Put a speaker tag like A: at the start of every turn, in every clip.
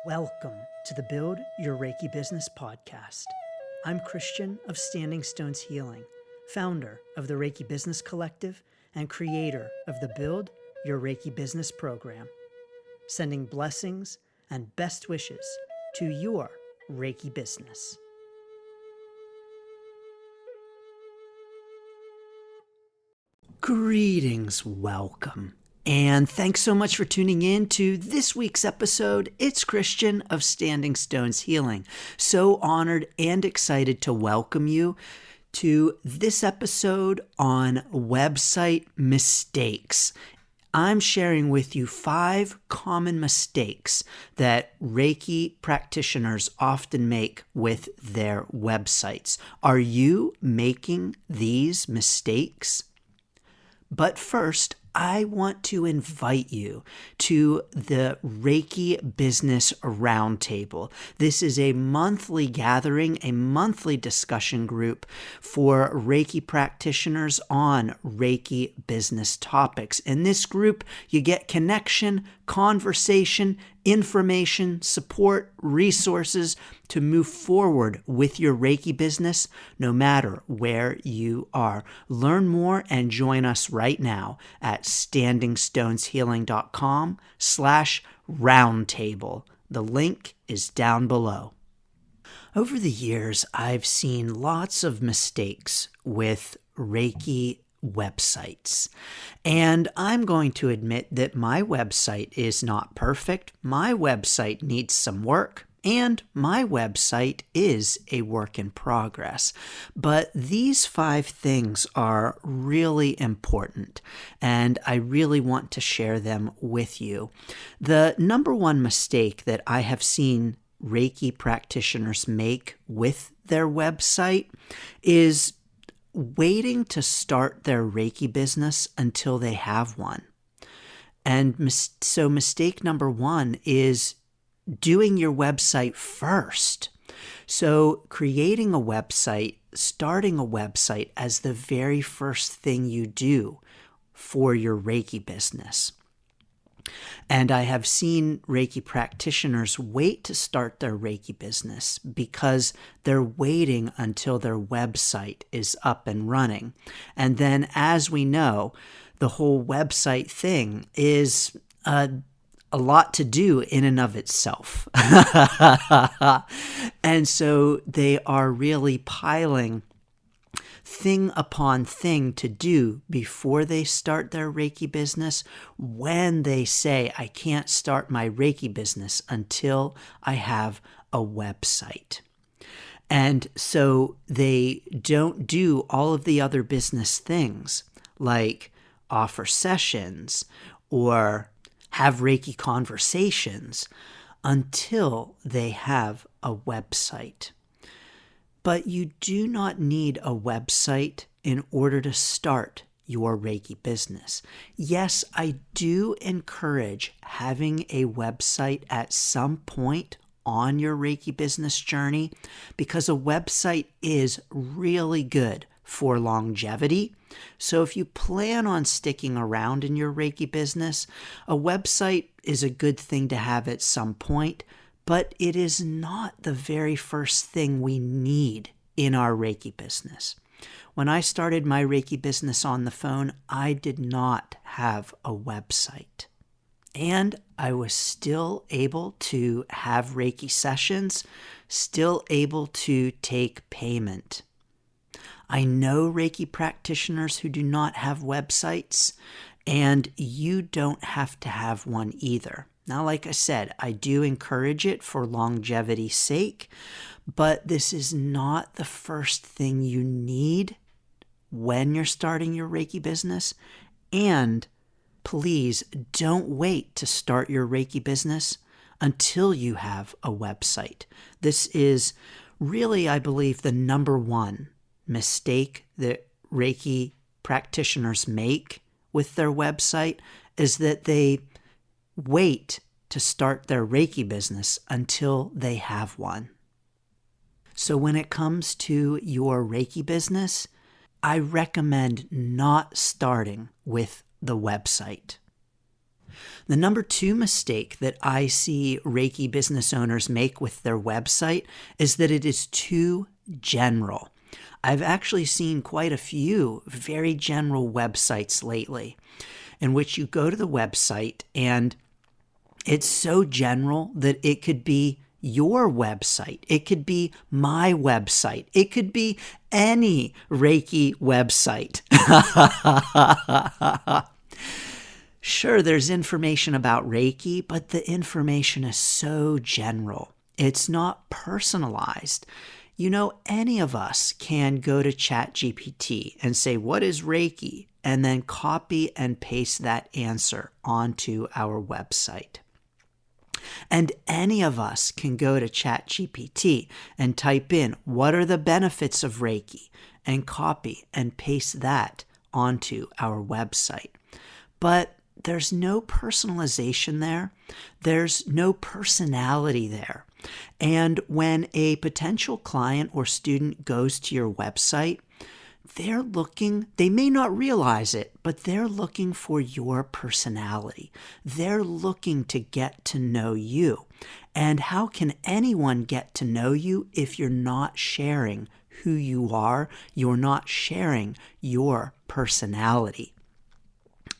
A: Welcome to the Build Your Reiki Business podcast. I'm Christian of Standing Stones Healing, founder of the Reiki Business Collective and creator of the Build Your Reiki Business program, sending blessings and best wishes to your Reiki business. Greetings, welcome. And thanks so much for tuning in to this week's episode. It's Christian of Standing Stones Healing. So honored and excited to welcome you to this episode on website mistakes. I'm sharing with you 5 common mistakes that Reiki practitioners often make with their websites. Are you making these mistakes? But first, I want to invite you to the Reiki Business Roundtable. This is a monthly gathering, a monthly discussion group for Reiki practitioners on Reiki business topics. In this group, you get connection, conversation, information, support, resources to move forward with your Reiki business no matter where you are. Learn more and join us right now at standingstoneshealing.com/roundtable. The link is down below. Over the years, I've seen lots of mistakes with Reiki websites. And I'm going to admit that my website is not perfect. My website needs some work, and my website is a work in progress. But these 5 things are really important, and I really want to share them with you. The number one mistake that I have seen Reiki practitioners make with their website is waiting to start their Reiki business until they have one. And so mistake number 1 is doing your website first. So creating a website, starting a website as the very first thing you do for your Reiki business. And I have seen Reiki practitioners wait to start their Reiki business because they're waiting until their website is up and running. And then, as we know, the whole website thing is a lot to do in and of itself. And so they are really piling thing upon thing to do before they start their Reiki business when they say, I can't start my Reiki business until I have a website. And so they don't do all of the other business things like offer sessions or have Reiki conversations until they have a website. But you do not need a website in order to start your Reiki business. Yes, I do encourage having a website at some point on your Reiki business journey because a website is really good for longevity. So if you plan on sticking around in your Reiki business, a website is a good thing to have at some point. But it is not the very first thing we need in our Reiki business. When I started my Reiki business on the phone, I did not have a website. And I was still able to have Reiki sessions, still able to take payment. I know Reiki practitioners who do not have websites, and you don't have to have one either. Now, like I said, I do encourage it for longevity's sake, but this is not the first thing you need when you're starting your Reiki business. And please don't wait to start your Reiki business until you have a website. This is really, I believe, the number one mistake that Reiki practitioners make with their website is that they wait to start their Reiki business until they have one. So when it comes to your Reiki business, I recommend not starting with the website. The number 2 mistake that I see Reiki business owners make with their website is that it is too general. I've actually seen quite a few very general websites lately in which you go to the website and it's so general that it could be your website. It could be my website. It could be any Reiki website. Sure, there's information about Reiki, but the information is so general. It's not personalized. You know, any of us can go to ChatGPT and say, "What is Reiki?" and then copy and paste that answer onto our website. And any of us can go to ChatGPT and type in, "What are the benefits of Reiki?" and copy and paste that onto our website. But there's no personalization there. There's no personality there. And when a potential client or student goes to your website, they may not realize it, but they're looking for your personality. They're looking to get to know you. And how can anyone get to know you if you're not sharing who you are? You're not sharing your personality.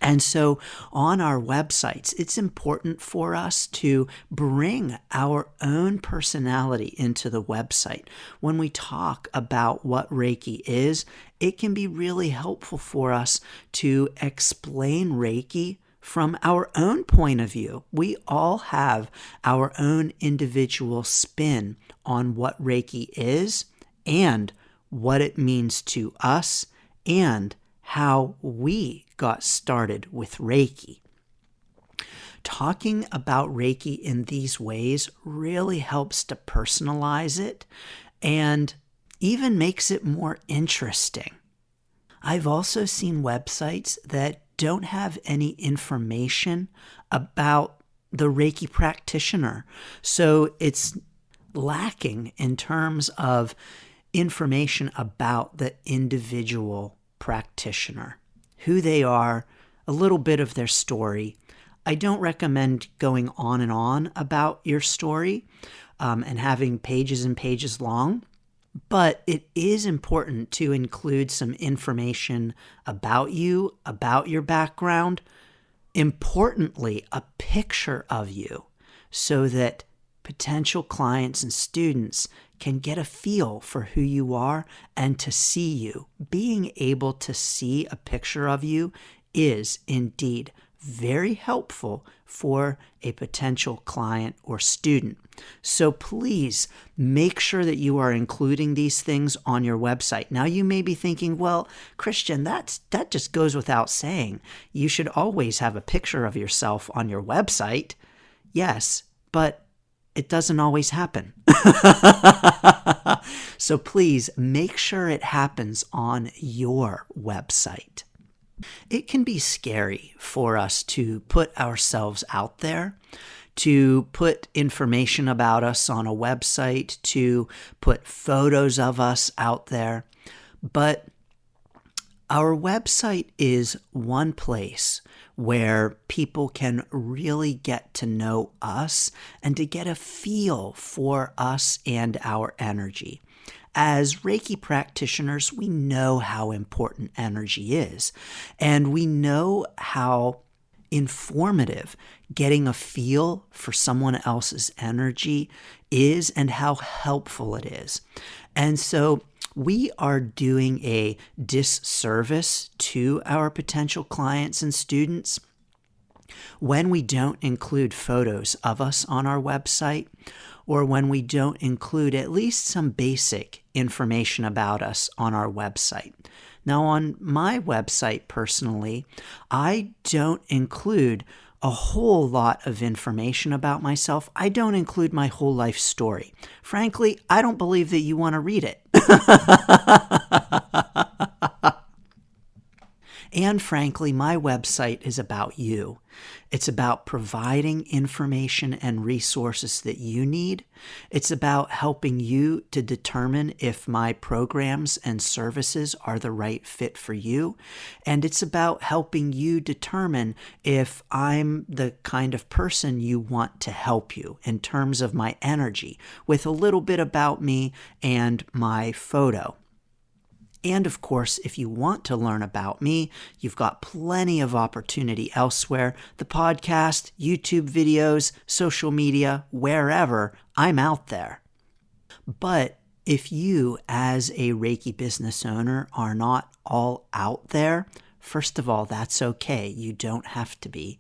A: And so on our websites, it's important for us to bring our own personality into the website. When we talk about what Reiki is, it can be really helpful for us to explain Reiki from our own point of view. We all have our own individual spin on what Reiki is and what it means to us and how we got started with Reiki. Talking about Reiki in these ways really helps to personalize it and even makes it more interesting. I've also seen websites that don't have any information about the Reiki practitioner. So it's lacking in terms of information about the individual practitioner, who they are, a little bit of their story. I don't recommend going on and on about your story and having pages and pages long, but it is important to include some information about you, about your background, importantly, a picture of you, so that potential clients and students can get a feel for who you are and to see you. Being able to see a picture of you is indeed very helpful for a potential client or student. So please make sure that you are including these things on your website. Now you may be thinking, well, Christian, that just goes without saying. You should always have a picture of yourself on your website. Yes, but it doesn't always happen. So please make sure it happens on your website. It can be scary for us to put ourselves out there, to put information about us on a website, to put photos of us out there. But our website is one place where people can really get to know us and to get a feel for us and our energy. As Reiki practitioners, we know how important energy is, and we know how informative getting a feel for someone else's energy is and how helpful it is. And so we are doing a disservice to our potential clients and students when we don't include photos of us on our website, or when we don't include at least some basic information about us on our website. Now, on my website personally, I don't include a whole lot of information about myself. I don't include my whole life story. Frankly, I don't believe that you want to read it. And frankly, my website is about you. It's about providing information and resources that you need. It's about helping you to determine if my programs and services are the right fit for you. And it's about helping you determine if I'm the kind of person you want to help you in terms of my energy, with a little bit about me and my photo. And of course, if you want to learn about me, you've got plenty of opportunity elsewhere. The podcast, YouTube videos, social media, wherever, I'm out there. But if you, as a Reiki business owner, are not all out there, first of all, that's okay. You don't have to be.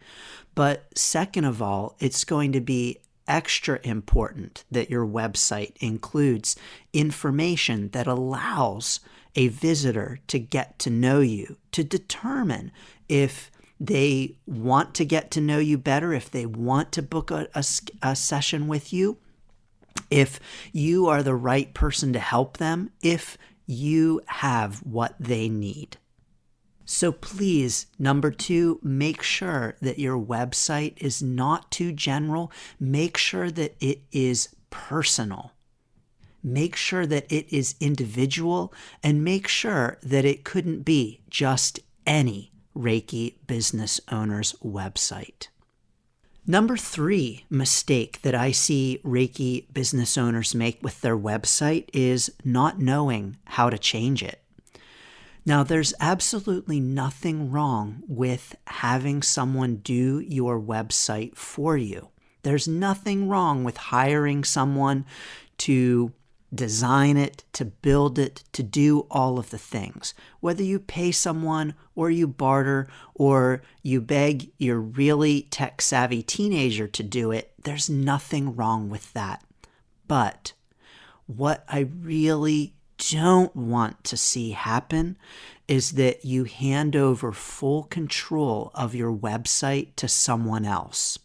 A: But second of all, it's going to be extra important that your website includes information that allows a visitor to get to know you, to determine if they want to get to know you better, if they want to book a session with you, if you are the right person to help them, if you have what they need. So please, number 2, make sure that your website is not too general. Make sure that it is personal. Make sure that it is individual, and make sure that it couldn't be just any Reiki business owner's website. Number 3 mistake that I see Reiki business owners make with their website is not knowing how to change it. Now, there's absolutely nothing wrong with having someone do your website for you. There's nothing wrong with hiring someone to design it, to build it, to do all of the things. Whether you pay someone or you barter or you beg your really tech-savvy teenager to do it, there's nothing wrong with that. But what I really don't want to see happen is that you hand over full control of your website to someone else.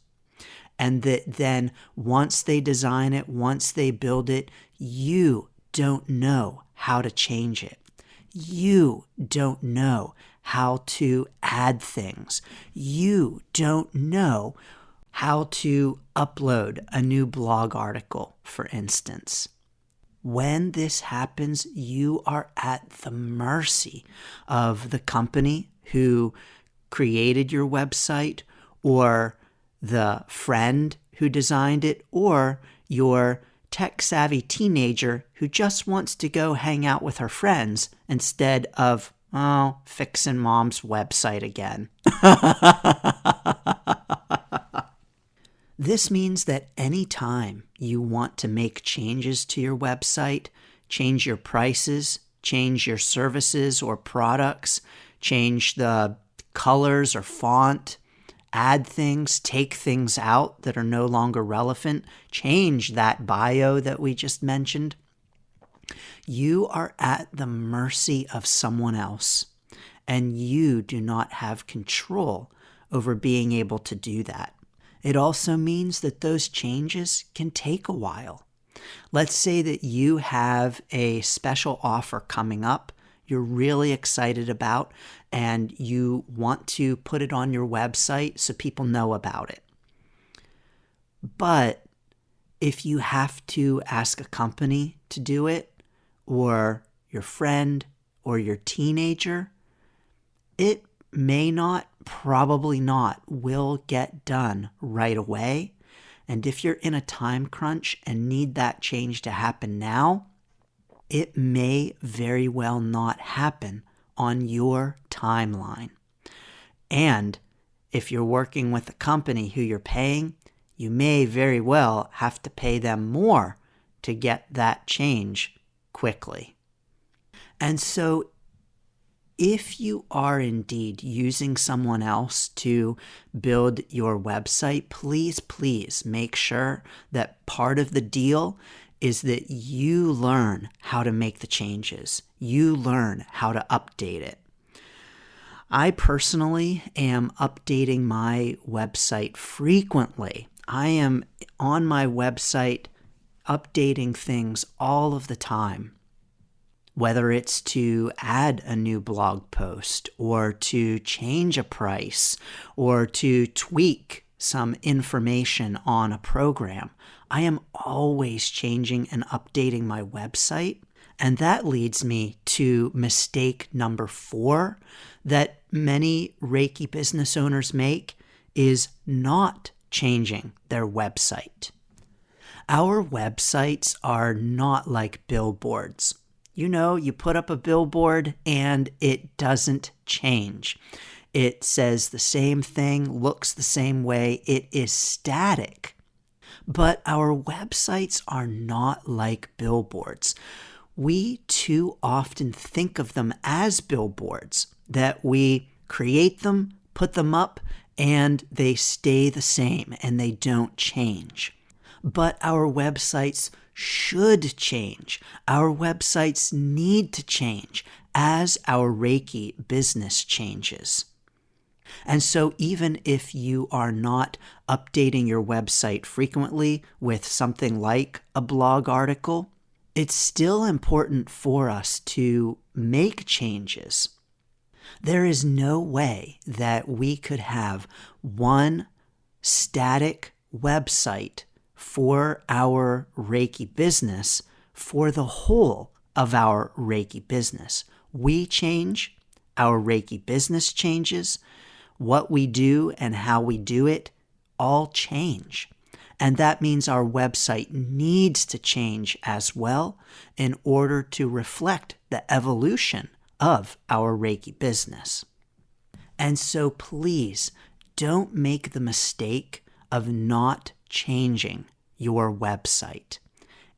A: And that then once they design it, once they build it, you don't know how to change it. You don't know how to add things. You don't know how to upload a new blog article, for instance. When this happens, you are at the mercy of the company who created your website, or the friend who designed it, or your tech-savvy teenager who just wants to go hang out with her friends instead of, fixing mom's website again. This means that anytime you want to make changes to your website, change your prices, change your services or products, change the colors or font, add things, take things out that are no longer relevant, change that bio that we just mentioned, you are at the mercy of someone else, and you do not have control over being able to do that. It also means that those changes can take a while. Let's say that you have a special offer coming up you're really excited about, and you want to put it on your website so people know about it. But if you have to ask a company to do it, or your friend, or your teenager, it may not, probably not, will get done right away. And if you're in a time crunch and need that change to happen now, it may very well not happen on your timeline. And if you're working with a company who you're paying, you may very well have to pay them more to get that change quickly. And so if you are indeed using someone else to build your website, please make sure that part of the deal is that you learn how to make the changes. You learn how to update it. I personally am updating my website frequently. I am on my website updating things all of the time. whether it's to add a new blog post or to change a price or to tweak some information on a program. I am always changing and updating my website. And that leads me to mistake number 4 that many Reiki business owners make is not changing their website. Our websites are not like billboards. You put up a billboard and it doesn't change. It says the same thing, looks the same way. It is static. But our websites are not like billboards. We too often think of them as billboards, that we create them, put them up, and they stay the same and they don't change. But our websites should change. Our websites need to change as our Reiki business changes. And so even if you are not updating your website frequently with something like a blog article, it's still important for us to make changes. There is no way that we could have one static website for our Reiki business for the whole of our Reiki business. We change, our Reiki business changes, what we do and how we do it all change. And that means our website needs to change as well in order to reflect the evolution of our Reiki business. And so please don't make the mistake of not changing your website.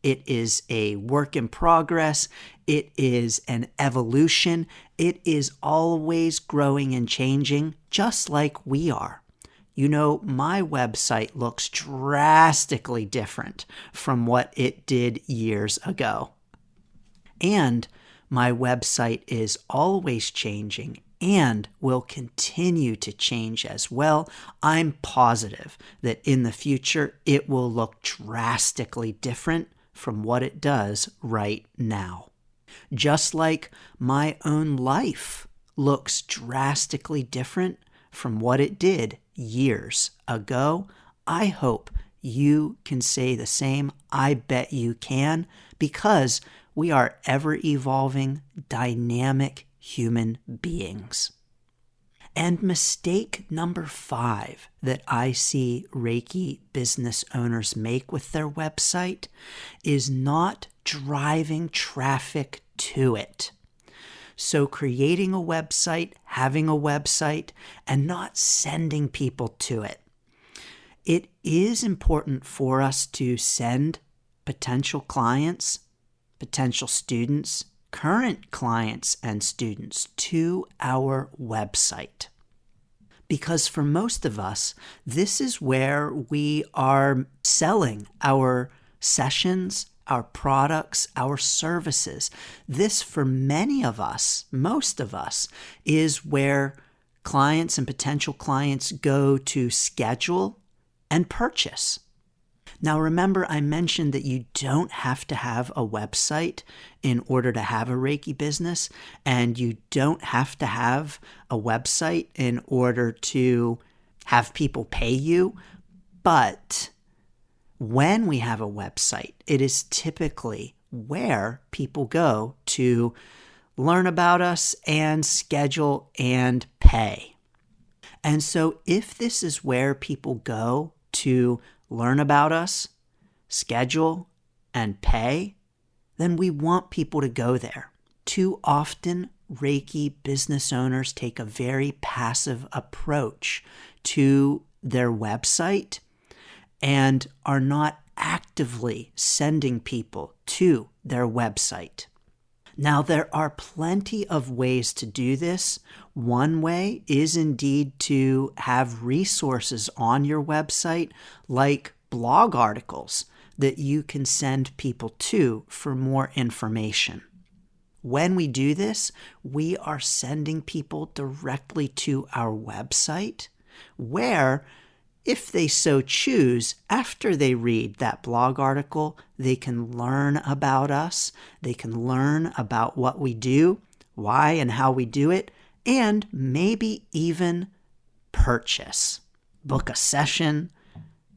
A: It is a work in progress. It is an evolution. It is always growing and changing, just like we are. My website looks drastically different from what it did years ago. And my website is always changing and will continue to change as well. I'm positive that in the future it will look drastically different from what it does right now. Just like my own life looks drastically different from what it did years ago, I hope you can say the same. I bet you can, because we are ever-evolving, dynamic human beings. And mistake number 5 that I see Reiki business owners make with their website is not driving traffic to it. So creating a website, having a website, and not sending people to it. It is important for us to send potential clients, potential students, current clients and students to our website. Because for most of us, this is where we are selling our sessions, our products, our services. This, for many of us, most of us, is where clients and potential clients go to schedule and purchase. Now, remember, I mentioned that you don't have to have a website in order to have a Reiki business, and you don't have to have a website in order to have people pay you. But when we have a website, it is typically where people go to learn about us and schedule and pay. And so if this is where people go to learn about us, schedule, and pay, then we want people to go there. Too often, Reiki business owners take a very passive approach to their website and are not actively sending people to their website. Now, there are plenty of ways to do this. One way is indeed to have resources on your website, like blog articles that you can send people to for more information. When we do this, we are sending people directly to our website, where if they so choose, after they read that blog article, they can learn about us, they can learn about what we do, why and how we do it, and maybe even purchase, book a session,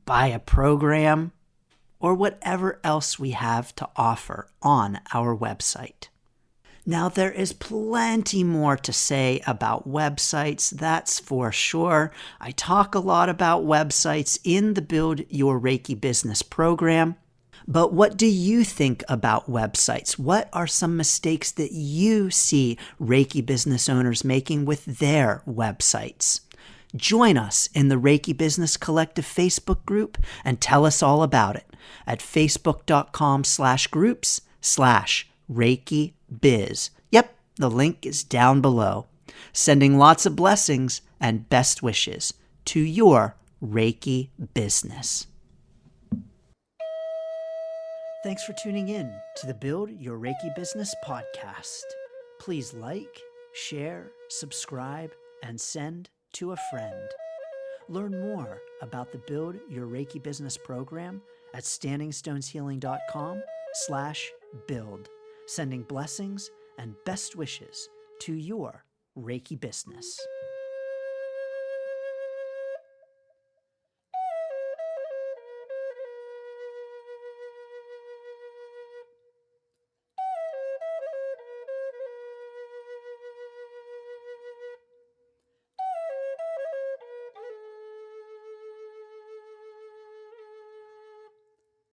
A: buy a program, or whatever else we have to offer on our website. Now, there is plenty more to say about websites, that's for sure. I talk a lot about websites in the Build Your Reiki Business program. But what do you think about websites? What are some mistakes that you see Reiki business owners making with their websites? Join us in the Reiki Business Collective Facebook group and tell us all about it at facebook.com/groups/Reiki Biz. Yep, the link is down below. Sending lots of blessings and best wishes to your Reiki business. Thanks for tuning in to the Build Your Reiki Business podcast. Please like, share, subscribe, and send to a friend. Learn more about the Build Your Reiki Business program at standingstoneshealing.com/build. Sending blessings and best wishes to your Reiki business.